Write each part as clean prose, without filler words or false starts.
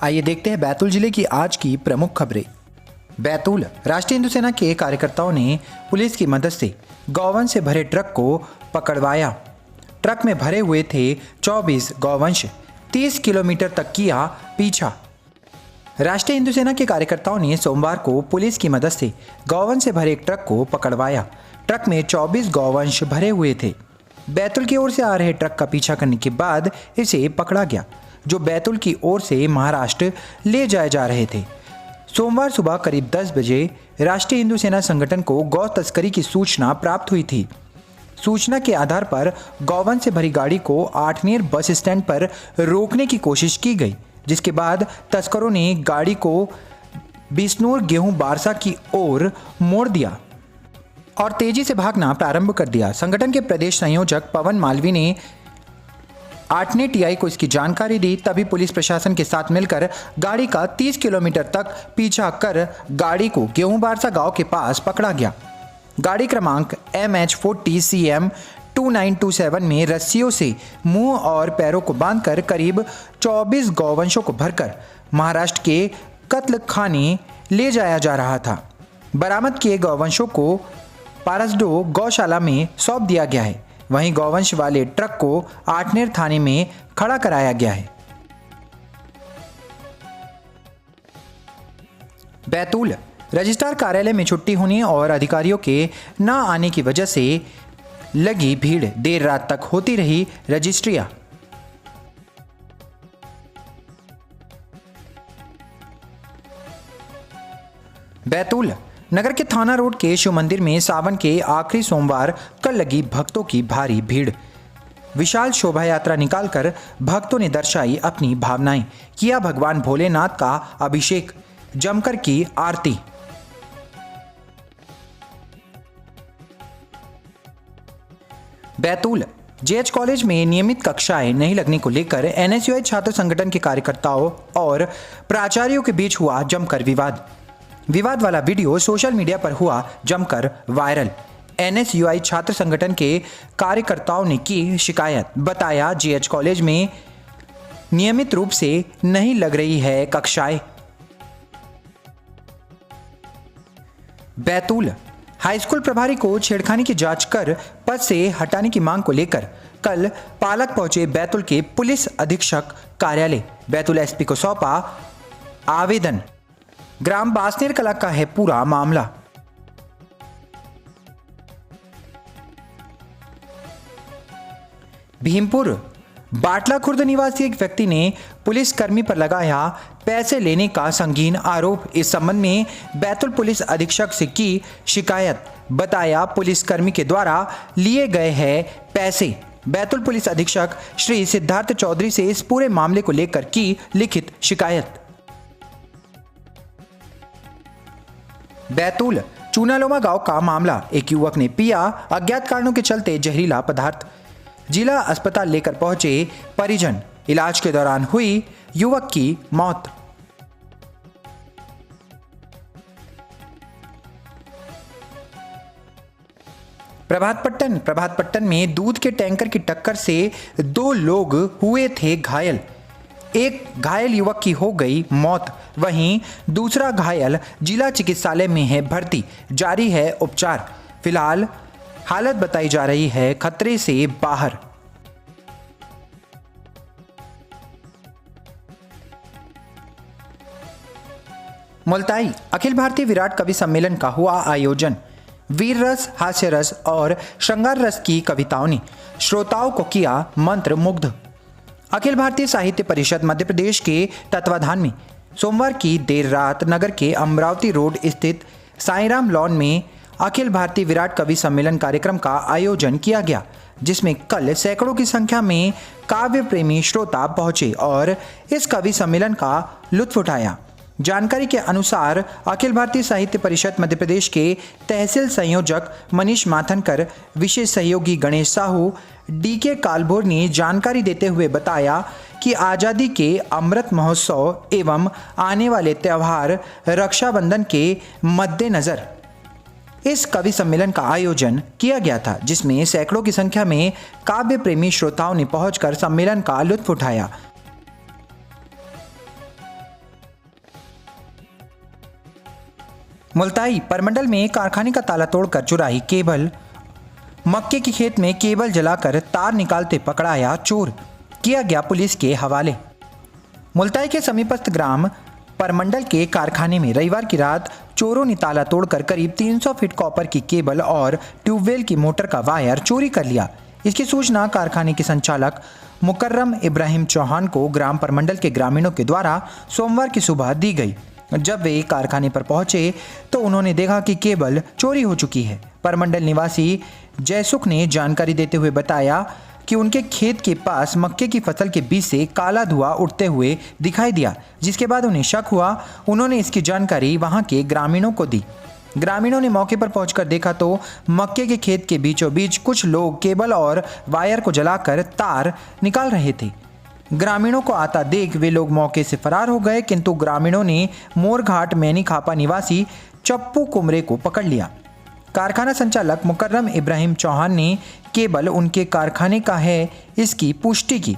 आइए देखते हैं बैतूल जिले की आज की प्रमुख खबरें। बैतूल राष्ट्रीय हिंदू सेना के कार्यकर्ताओं ने पुलिस की मदद से गौवंश से भरे ट्रक को पकड़वाया। ट्रक में भरे हुए थे 24 गौवंश। 30 किलोमीटर तक किया पीछा। राष्ट्रीय हिंदू सेना के कार्यकर्ताओं ने सोमवार को पुलिस की मदद से गौवंश से भरे एक ट्रक को पकड़वाया। ट्रक में 24 गौवंश भरे हुए थे। बैतूल की ओर से आ रहे ट्रक का पीछा करने के बाद इसे पकड़ा गया, जो बैतूल की ओर से महाराष्ट्र ले जाए जा रहे थे। सोमवार सुबह करीब 10 बजे राष्ट्रीय हिंदू सेना संगठन को गौ तस्करी की सूचना प्राप्त हुई थी। सूचना के आधार पर गौवंश से भरी गाड़ी को आठनेर बस स्टैंड पर रोकने की कोशिश की गई, जिसके बाद तस्करों ने गाड़ी को बिसनूर गेहूं बारसा की ओर मोड़ दिया और तेजी से भागना प्रारंभ कर दिया। संगठन के प्रदेश संयोजक पवन मालवी ने आठने टीआई को इसकी जानकारी दी। तभी पुलिस प्रशासन के साथ मिलकर गाड़ी का 30 किलोमीटर तक पीछा कर गाड़ी को गेहूं बारसा गांव के पास पकड़ा गया। गाड़ी क्रमांक MH40CM 2927 में रस्सियों से मुंह और पैरों को बांधकर करीब 24 गौवंशों को भरकर महाराष्ट्र के कत्ल खाने ले जाया जा रहा था। बरामद किए गौवंशों को पारसडो गौशाला में सौंप दिया गया है। वहीं गौवंश वाले ट्रक को आठनेर थाने में खड़ा कराया गया है। बैतूल रजिस्ट्रार कार्यालय में छुट्टी होने और अधिकारियों के न आने की वजह से लगी भीड़। देर रात तक होती रही रजिस्ट्रियां। बैतूल नगर के थाना रोड के शिव मंदिर में सावन के आखिरी सोमवार कल लगी भक्तों की भारी भीड़। विशाल शोभा यात्रा निकालकर भक्तों ने दर्शाई अपनी भावनाएं। किया भगवान भोलेनाथ का अभिषेक, जमकर की आरती। बैतूल जेएच कॉलेज में नियमित कक्षाएं नहीं लगने को लेकर एनएसयूआई छात्र संगठन के कार्यकर्ताओं और प्राचार्यों के बीच हुआ जमकर विवाद वाला वीडियो सोशल मीडिया पर हुआ जमकर वायरल। एनएसयूआई छात्र संगठन के कार्यकर्ताओं ने की शिकायत। बताया जेएच कॉलेज में नियमित रूप से नहीं लग रही है कक्षाएं। बैतूल हाईस्कूल प्रभारी को छेड़खानी की जांच कर पद से हटाने की मांग को लेकर कल पालक पहुंचे बैतूल के पुलिस अधीक्षक कार्यालय। बैतूल एसपी को सौंपा आवेदन। ग्राम बासनेर कला का है पूरा मामला। भीमपुर बाटला खुर्द निवासी एक व्यक्ति ने पुलिसकर्मी पर लगाया पैसे लेने का संगीन आरोप। इस संबंध में बैतूल पुलिस अधीक्षक से की शिकायत। बताया पुलिसकर्मी के द्वारा लिए गए हैं पैसे। बैतूल पुलिस अधीक्षक श्री सिद्धार्थ चौधरी से इस पूरे मामले को लेकर की लिखित शिकायत। बैतूल चूनालोमा गांव का मामला। एक युवक ने पिया अज्ञात कारणों के चलते जहरीला पदार्थ। जिला अस्पताल लेकर पहुंचे परिजन। इलाज के दौरान हुई युवक की मौत। प्रभातपट्टन में दूध के टैंकर की टक्कर से 2 लोग हुए थे घायल। एक घायल युवक की हो गई मौत, वहीं दूसरा घायल जिला चिकित्सालय में है भर्ती। जारी है उपचार। फिलहाल हालत बताई जा रही है खतरे से बाहर। मुल्ताई अखिल भारतीय विराट कवि सम्मेलन का हुआ आयोजन। वीर रस, हास्य रस और श्रृंगार रस की कविताओं ने श्रोताओं को किया मंत्र मुग्ध। अखिल भारतीय साहित्य परिषद मध्य प्रदेश के तत्वाधान में सोमवार की देर रात नगर के अमरावती रोड स्थित साईराम लॉन में अखिल भारतीय विराट कवि सम्मेलन कार्यक्रम का आयोजन किया गया, जिसमें कल सैकड़ों की संख्या में काव्य प्रेमी श्रोता पहुंचे और इस कवि सम्मेलन का लुत्फ उठाया। जानकारी के अनुसार अखिल भारतीय साहित्य परिषद मध्य प्रदेश के तहसील संयोजक मनीष माथनकर, विशेष सहयोगी गणेश साहू, डीके कालभोर ने जानकारी देते हुए बताया कि आज़ादी के अमृत महोत्सव एवं आने वाले त्यौहार रक्षाबंधन के मद्देनजर इस कवि सम्मेलन का आयोजन किया गया था, जिसमें सैकड़ों की संख्या में काव्य प्रेमी श्रोताओं ने पहुंचकर सम्मेलन का लुत्फ उठाया। मुल्ताई परमंडल में कारखाने का ताला तोड़कर चुराई केबल। मक्के के खेत में केबल जलाकर तार निकालते पकड़ाया चोर, किया गया पुलिस के हवाले। मुल्ताई के समीपस्थ ग्राम परमंडल के कारखाने में रविवार की रात चोरों ने ताला तोड़कर करीब 300 फीट कॉपर की केबल और ट्यूबवेल की मोटर का वायर चोरी कर लिया। इसकी सूचना कारखाने के संचालक मुकर्रम इब्राहिम चौहान को ग्राम परमंडल के ग्रामीणों के द्वारा सोमवार की सुबह दी गई। जब वे कारखाने पर पहुंचे तो उन्होंने देखा कि केबल चोरी हो चुकी है। परमंडल निवासी जयसुख ने जानकारी देते हुए बताया कि उनके खेत के पास मक्के की फसल के बीच से काला धुआं उठते हुए दिखाई दिया, जिसके बाद उन्हें शक हुआ। उन्होंने इसकी जानकारी वहां के ग्रामीणों को दी। ग्रामीणों ने मौके पर पहुंचकर देखा तो मक्के के खेत के बीचों बीच कुछ लोग केबल और वायर को जलाकर तार निकाल रहे थे। ग्रामीणों को आता देख वे लोग मौके से फरार हो गए, किंतु ग्रामीणों ने मोरघाट मैनी खापा निवासी चप्पू कुमरे को पकड़ लिया। कारखाना संचालक मुकर्रम इब्राहिम चौहान ने केबल उनके कारखाने का है इसकी पुष्टि की,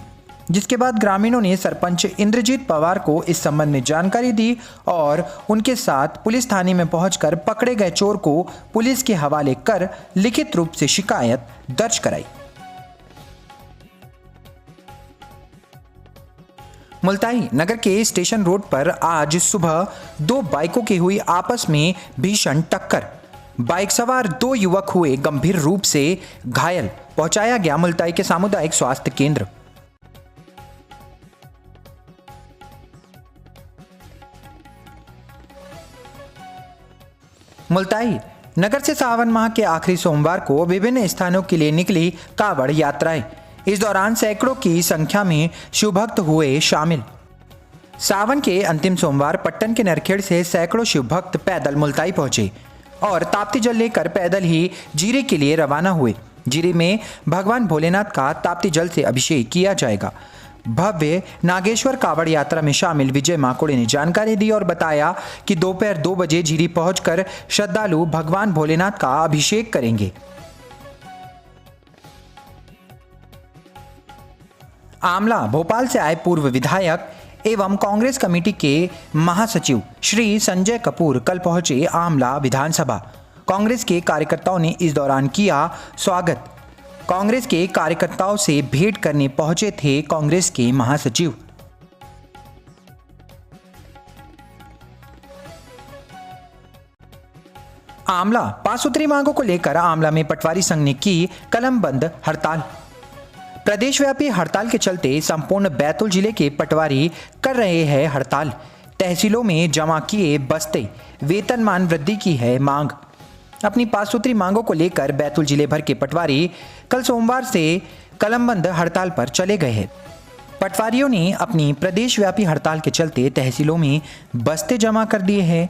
जिसके बाद ग्रामीणों ने सरपंच इंद्रजीत पवार को इस संबंध में जानकारी दी और उनके साथ पुलिस थाने में पहुंचकर पकड़े गए चोर को पुलिस के हवाले कर लिखित रूप से शिकायत दर्ज कराई। मुल्ताई नगर के स्टेशन रोड पर आज सुबह दो बाइकों की हुई आपस में भीषण टक्कर। बाइक सवार दो युवक हुए गंभीर रूप से घायल, पहुंचाया गया मुल्ताई के सामुदायिक स्वास्थ्य केंद्र। मुल्ताई नगर से सावन माह के आखिरी सोमवार को विभिन्न स्थानों के लिए निकली कावड़ यात्राएं। इस दौरान सैकड़ों की संख्या में शिवभक्त हुए शामिल। सावन के अंतिम सोमवार पट्टन के नरखेड़ से सैकड़ों शिवभक्त पैदल मुल्ताई पहुंचे और ताप्ती जल लेकर पैदल ही जीरे के लिए रवाना हुए। जीरे में भगवान भोलेनाथ का ताप्ती जल से अभिषेक किया जाएगा। भव्य नागेश्वर कावड़ यात्रा में शामिल विजय माकोड़े ने जानकारी दी और बताया कि दोपहर 2 बजे झीरी पहुंचकर श्रद्धालु भगवान भोलेनाथ का अभिषेक करेंगे। आमला भोपाल से आए पूर्व विधायक एवं कांग्रेस कमेटी के महासचिव श्री संजय कपूर कल पहुंचे आमला विधानसभा। कांग्रेस के कार्यकर्ताओं ने इस दौरान किया स्वागत। कांग्रेस के कार्यकर्ताओं से भेंट करने पहुंचे थे कांग्रेस के महासचिव। आमला पासूत्री मांगों को लेकर आमला में पटवारी संघ ने की कलमबंद हड़ताल। प्रदेशव्यापी हड़ताल के चलते संपूर्ण बैतूल जिले के पटवारी कर रहे हैं हड़ताल। तहसीलों में जमा किए बस्ते, वेतनमान वृद्धि की है मांग। अपनी पासूत्री मांगों को लेकर बैतूल जिले भर के पटवारी कल सोमवार से कलमबंद हड़ताल पर चले गए हैं। पटवारियों ने अपनी प्रदेशव्यापी हड़ताल के चलते तहसीलों में बस्ते जमा कर दिए हैं।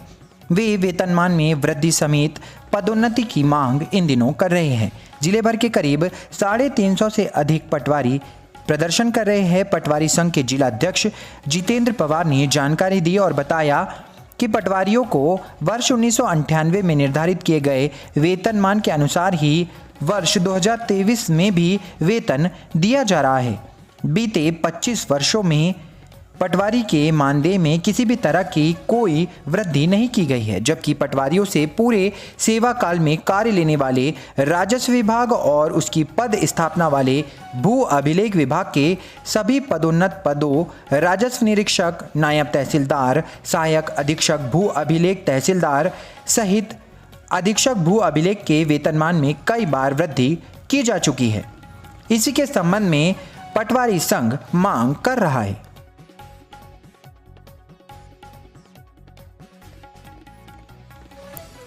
वे वेतनमान में वृद्धि समेत पदोन्नति की मांग इन दिनों कर रहे हैं। जिले भर के करीब 350 से अधिक पटवारी प्रदर्शन कर रहे हैं। पटवारी संघ के जिला अध्यक्ष जितेंद्र पवार ने जानकारी दी और बताया कि पटवारियों को वर्ष 1998 में निर्धारित किए गए वेतनमान के अनुसार ही वर्ष 2023 में भी वेतन दिया जा रहा है। बीते 25 वर्षों में पटवारी के मानदेय में किसी भी तरह की कोई वृद्धि नहीं की गई है, जबकि पटवारियों से पूरे सेवा काल में कार्य लेने वाले राजस्व विभाग और उसकी पद स्थापना वाले भू अभिलेख विभाग के सभी पदोन्नत पदों राजस्व निरीक्षक, नायब तहसीलदार, सहायक अधीक्षक भू अभिलेख तहसीलदार सहित अधीक्षक भू अभिलेख के वेतनमान में कई बार वृद्धि की जा चुकी है। इसी के संबंध में पटवारी संघ मांग कर रहा है।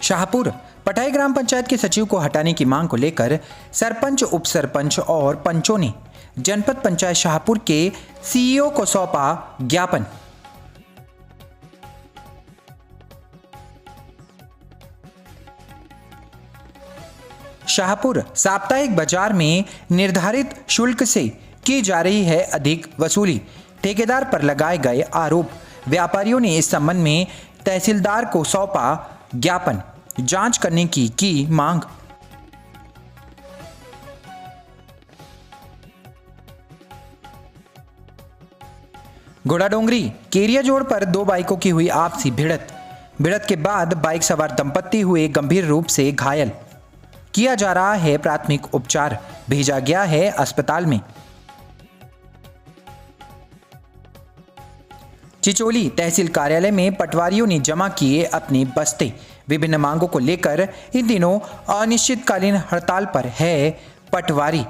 शाहपुर पटाई ग्राम पंचायत के सचिव को हटाने की मांग को लेकर सरपंच, उप सरपंच और पंचों ने जनपद पंचायत शाहपुर के सीईओ को सौंपा ज्ञापन। शाहपुर साप्ताहिक बाजार में निर्धारित शुल्क से की जा रही है अधिक वसूली, ठेकेदार पर लगाए गए आरोप। व्यापारियों ने इस संबंध में तहसीलदार को सौंपा ज्ञापन, जांच करने की मांग। घोड़ाडोंगरी केरिया जोड़ पर दो बाइकों की हुई आपसी भिड़त, भिड़ंत के बाद बाइक सवार दंपत्ति हुए गंभीर रूप से घायल। किया जा रहा है प्राथमिक उपचार, भेजा गया है अस्पताल में। चिचोली तहसील कार्यालय में पटवारियों ने जमा किए अपने बस्ते। विभिन्न मांगों को लेकर इन दिनों अनिश्चितकालीन हड़ताल पर है पटवारी।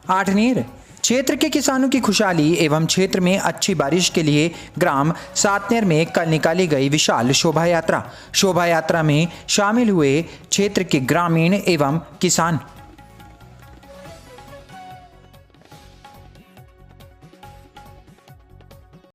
आठनेर क्षेत्र के किसानों की खुशहाली एवं क्षेत्र में अच्छी बारिश के लिए ग्राम सातनेर में कल निकाली गई विशाल शोभा यात्रा। शोभा यात्रा में शामिल हुए क्षेत्र के ग्रामीण एवं किसान।